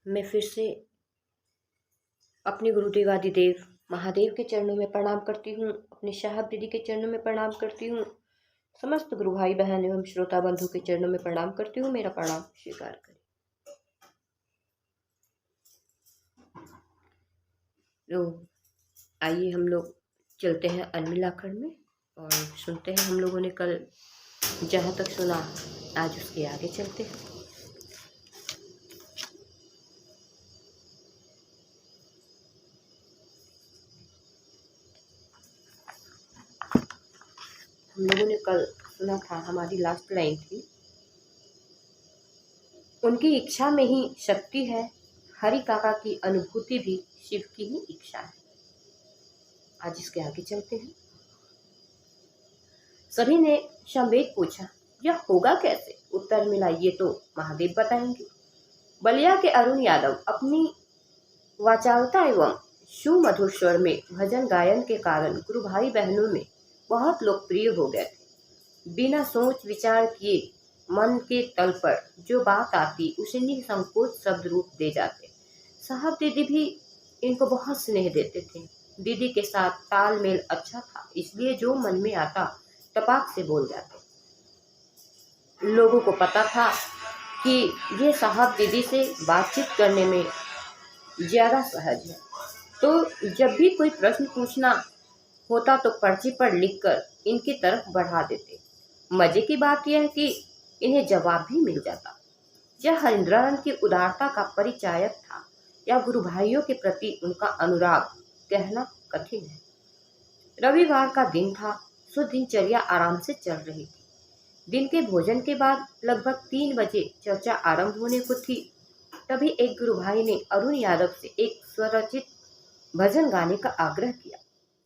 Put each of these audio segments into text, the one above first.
मैं फिर से अपने गुरुदेव आदिदेव महादेव के चरणों में प्रणाम करती हूँ, अपने साहब दीदी के चरणों में प्रणाम करती हूँ, समस्त गुरु भाई बहन एवं श्रोता बंधु के चरणों में प्रणाम करती हूँ। मेरा प्रणाम स्वीकार करें। तो आइए हम लोग चलते हैं अलमिलाखंड में और सुनते हैं हम लोगों ने कल जहाँ तक सुना, आज उसके आगे चलते हैं। हम लोगों ने कल सुना था, हमारी लास्ट लाइन थी, उनकी इच्छा में ही शक्ति है, हरि काका की अनुभूति भी शिव की ही इच्छा है। आज इसके आगे चलते हैं। सभी ने शंवेद पूछा, यह होगा कैसे? उत्तर मिला, ये तो महादेव बताएंगे। बलिया के अरुण यादव अपनी वाचालता एवं सुमधुर स्वर में भजन गायन के कारण गुरु भाई बहनों में बहुत लोकप्रिय हो गए थे। बिना सोच विचार किए मन के तल पर जो बात आती उसे निसंकोच शब्द रूप दे जाते। साहब दीदी भी इनको बहुत स्नेह देते थे। दीदी के साथ तालमेल अच्छा था, इसलिए जो मन में आता टपाक से बोल जाते। लोगों को पता था कि ये साहब दीदी से बातचीत करने में ज़्यादा सहज है, तो जब भी कोई प्रश्न पूछना होता तो पर्ची पर लिखकर इनकी तरफ बढ़ा देते। मजे की बात यह है कि इन्हें जवाब भी मिल जाता। यह हरिंद्रानंद की उदारता का परिचायक था या गुरु भाइयों के प्रति उनका अनुराग कहना कठिन है। रविवार का दिन था, सो दिनचर्या आराम से चल रही थी। दिन के भोजन के बाद लगभग 3 बजे चर्चा आरंभ होने को थी। तभी एक गुरु भाई ने अरुण यादव से एक स्वरचित भजन गाने का आग्रह किया।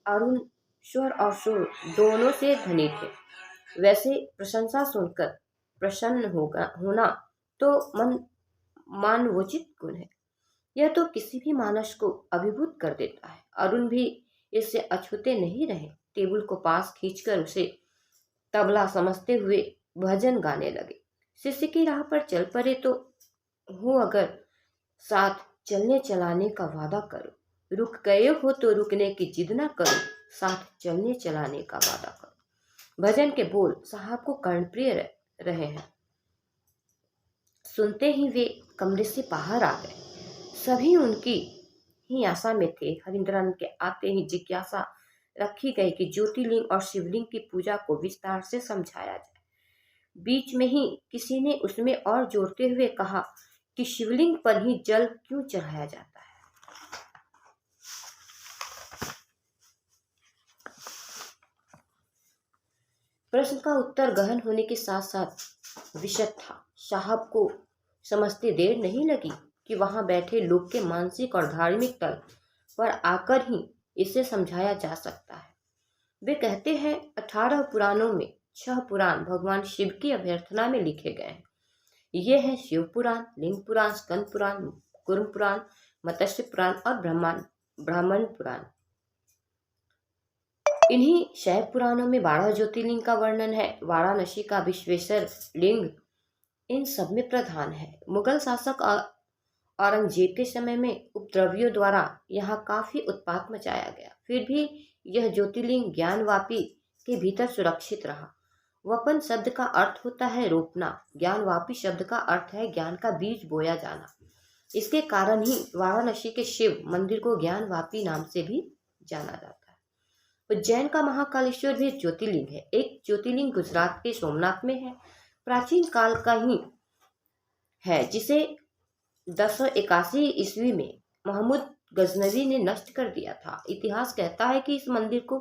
अरुण स्वर और सुर दोनों से धनी थे। वैसे प्रशंसा सुनकर प्रसन्न होना तो मानवोचित गुण है। यह तो किसी भी मानस को अभिभूत कर देता है। अरुण भी इससे अछूते नहीं रहे। टेबल को पास खींचकर उसे तबला समझते हुए भजन गाने लगे। शिष्य की राह पर चल पड़े तो हो, अगर साथ चलने चलाने का वादा करो, रुक गए हो तो रुकने की जिद ना करो, साथ चलने चलाने का वादा करो। भजन के बोल साहब को कर्णप्रिय रहे हैं। सुनते ही वे कमरे से बाहर आ गए। सभी उनकी ही आशा में थे। हरिंद्रानंद के आते ही जिज्ञासा रखी गई कि ज्योतिर्लिंग और शिवलिंग की पूजा को विस्तार से समझाया जाए। बीच में ही किसी ने उसमें और जोड़ते हुए कहा कि शिवलिंग पर ही जल क्यों चढ़ाया जाता है? प्रश्न का उत्तर गहन होने के साथ साथ विशद था। साहब को समझते देर नहीं लगी कि वहां बैठे लोग के मानसिक और धार्मिक तल पर आकर ही इसे समझाया जा सकता है। वे कहते हैं 18 पुराणों में 6 पुराण भगवान शिव की अभ्यर्थना में लिखे गए हैं। ये हैं शिव पुराण, लिंग पुराण, स्कंद पुराण, कुर्म पुराण, मत्स्य पुराण और ब्राह्मण पुराण। इन्हीं शैव पुराणों में 12 ज्योतिर्लिंग का वर्णन है। वाराणसी का विश्वेश्वर लिंग इन सब में प्रधान है। मुगल शासक औरंगजेब के समय में उपद्रवियों द्वारा यहाँ काफी उत्पात मचाया गया, फिर भी यह ज्योतिर्लिंग ज्ञानवापी के भीतर सुरक्षित रहा। वपन शब्द का अर्थ होता है रोपना, ज्ञानवापी शब्द का अर्थ है ज्ञान का बीज बोया जाना। इसके कारण ही वाराणसी के शिव मंदिर को ज्ञानवापी नाम से भी जाना जाता है। उज्जैन का महाकालेश्वर भी ज्योतिर्लिंग है। एक ज्योतिर्लिंग गुजरात के सोमनाथ में है, प्राचीन काल का ही है, जिसे 1081 ईस्वी में महमूद गजनवी ने नष्ट कर दिया था। इतिहास कहता है कि इस मंदिर को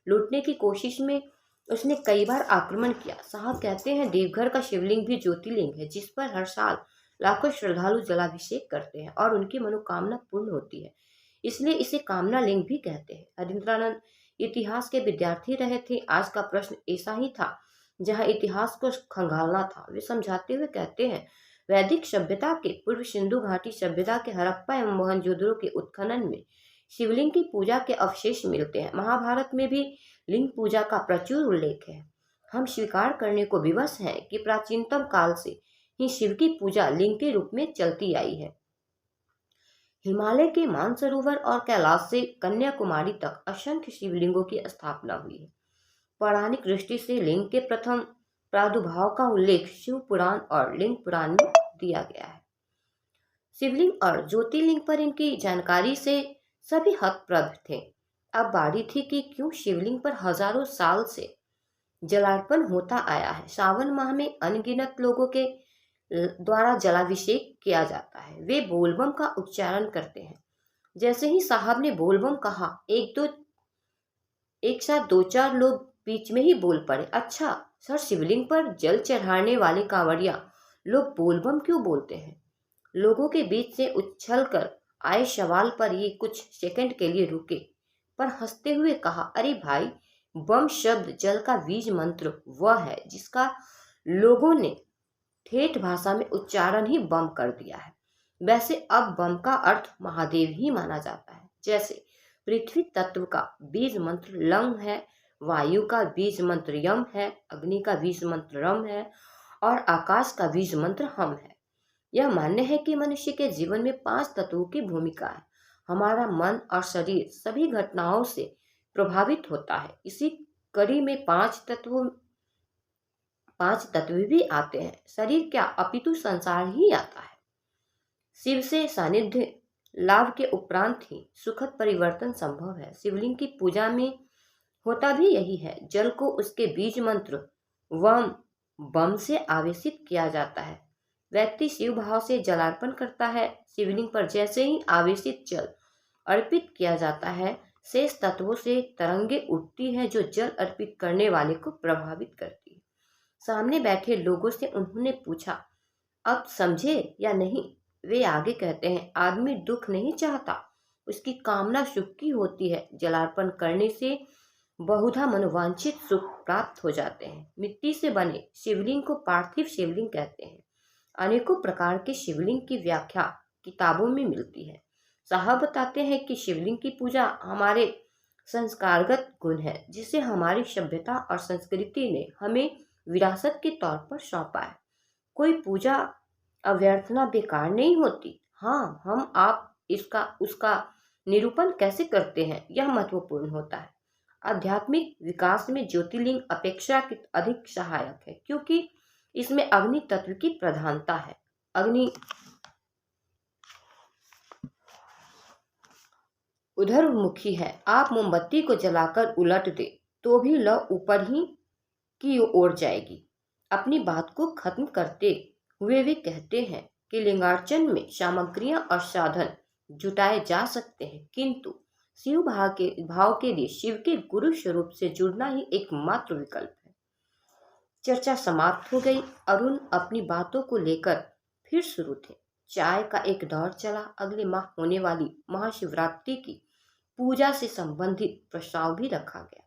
लूटने की कोशिश में उसने कई बार आक्रमण किया। साहब कहते हैं देवघर का शिवलिंग भी ज्योतिर्लिंग है, जिस पर हर साल लाखों श्रद्धालु जलाभिषेक करते हैं और उनकी मनोकामना पूर्ण होती है, इसलिए इसे कामना लिंग भी कहते हैं। हरिंद्रानंद इतिहास के विद्यार्थी रहे थे। आज का प्रश्न ऐसा ही था जहाँ इतिहास को खंगालना था। वे समझाते हुए कहते हैं, वैदिक सभ्यता के पूर्व सिंधु घाटी सभ्यता के हड़प्पा एवं मोहनजोदड़ो के उत्खनन में शिवलिंग की पूजा के अवशेष मिलते हैं। महाभारत में भी लिंग पूजा का प्रचुर उल्लेख है। हम स्वीकार करने को विवश हैं कि प्राचीनतम काल से ही शिव की पूजा लिंग के रूप में चलती आई है। हिमालय के मानसरोवर और कैलाश से कन्याकुमारी तक असंख्य शिवलिंगों की स्थापना हुई है। पौराणिक दृष्टि से लिंग के प्रथम प्रादुर्भाव का उल्लेख शिव पुराण और लिंग पुराण में दिया गया है। शिवलिंग और ज्योतिर्लिंग पर इनकी जानकारी से सभी हतप्रभ थे। अब बारी थी कि क्यों शिवलिंग पर हजारों साल से जलार्पण होता आया है। सावन माह में अनगिनत लोगों के द्वारा जलाभिषेक किया जाता है। वे बोलबम का उच्चारण करते हैं। जैसे ही साहब ने बोलबम कहा, एक साथ दो चार लोग बीच में ही बोल पड़े, अच्छा सर, शिवलिंग पर जल चढ़ाने वाले कांवड़िया लोग बोलबम क्यों बोलते हैं? लोगों के बीच से उछलकर आए सवाल पर ये कुछ सेकंड के लिए रुके, पर हंसते हुए कहा, अरे भाई, बम शब्द जल का बीज मंत्र वह है जिसका लोगों ने ठेठ भाषा में उच्चारण ही बम कर दिया है। वैसे अब बम का अर्थ महादेव ही माना जाता है। जैसे पृथ्वी तत्व का बीज मंत्र लंग है, वायु का बीज मंत्र यम है, अग्नि का बीज मंत्र रम है और आकाश का बीज मंत्र हम है। यह मान्य है कि मनुष्य के जीवन में 5 तत्वों की भूमिका है। हमारा मन और शरीर सभी घटनाओं से प्रभावित होता है। इसी कड़ी में 5 तत्व भी आते हैं। शरीर क्या, अपितु संसार ही आता है। शिव से सानिध्य लाभ के उपरांत ही सुखद परिवर्तन संभव है। शिवलिंग की पूजा में होता भी यही है। जल को उसके बीज मंत्र वम बम से आवेशित किया जाता है। व्यक्ति शिव भाव से जलार्पण करता है। शिवलिंग पर जैसे ही आवेशित जल अर्पित किया जाता है, शेष तत्वों से तरंगे उठती है जो जल अर्पित करने वाले को प्रभावित करती है। सामने बैठे लोगों से उन्होंने पूछा, अब समझे या नहीं? वे आगे कहते हैं, आदमी दुख नहीं चाहता, उसकी कामना सुख की होती है। जलार्पण करने से बहुधा मनोवांछित सुख प्राप्त हो जाते हैं। मिट्टी से बने शिवलिंग को पार्थिव शिवलिंग कहते हैं। अनेकों प्रकार के शिवलिंग की व्याख्या किताबों में मिलती है। साहब बताते हैं कि शिवलिंग की पूजा हमारे संस्कारगत गुण है, जिसे हमारी सभ्यता और संस्कृति ने हमें विरासत के तौर पर सौंपा है। कोई पूजा अव्यर्थना बेकार नहीं होती। हाँ, हम आप इसका उसका निरूपण कैसे करते हैं, यह महत्वपूर्ण होता है। आध्यात्मिक विकास में ज्योतिर्लिंग अपेक्षाकृत अधिक सहायक है, क्योंकि इसमें अग्नि तत्व की प्रधानता है। अग्नि उधरमुखी है। आप मोमबत्ती को जलाकर उलट दे तो भी लौ ऊपर ही की ओर जाएगी। अपनी बात को खत्म करते हुए वे कहते हैं कि लिंगार्चन में सामग्रियां और साधन जुटाए जा सकते हैं, किंतु शिव भाव के लिए शिव के गुरु स्वरूप से जुड़ना ही एकमात्र विकल्प है। चर्चा समाप्त हो गई। अरुण अपनी बातों को लेकर फिर शुरू थे। चाय का एक दौर चला। अगले माह होने वाली महाशिवरात्रि की पूजा से संबंधित प्रस्ताव भी रखा गया।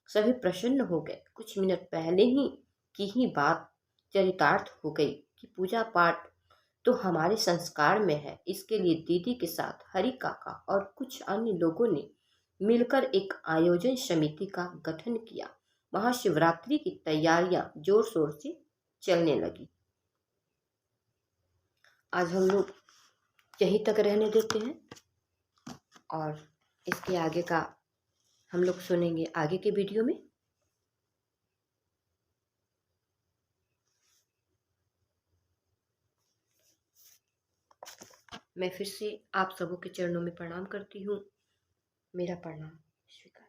सभी प्रसन्न हो गए। कुछ मिनट पहले ही की ही बात चरितार्थ हो गई कि पूजा पाठ तो हमारे संस्कार में है। इसके लिए दीदी के साथ हरि काका और कुछ अन्य लोगों ने मिलकर एक आयोजन समिति का गठन किया। महाशिवरात्रि की तैयारियां जोर शोर से चलने लगी। आज हम लोग यहीं तक रहने देते हैं और इसके आगे का हम लोग सुनेंगे आगे के वीडियो में। मैं फिर से आप सबों के चरणों में प्रणाम करती हूँ। मेरा प्रणाम स्वीकार।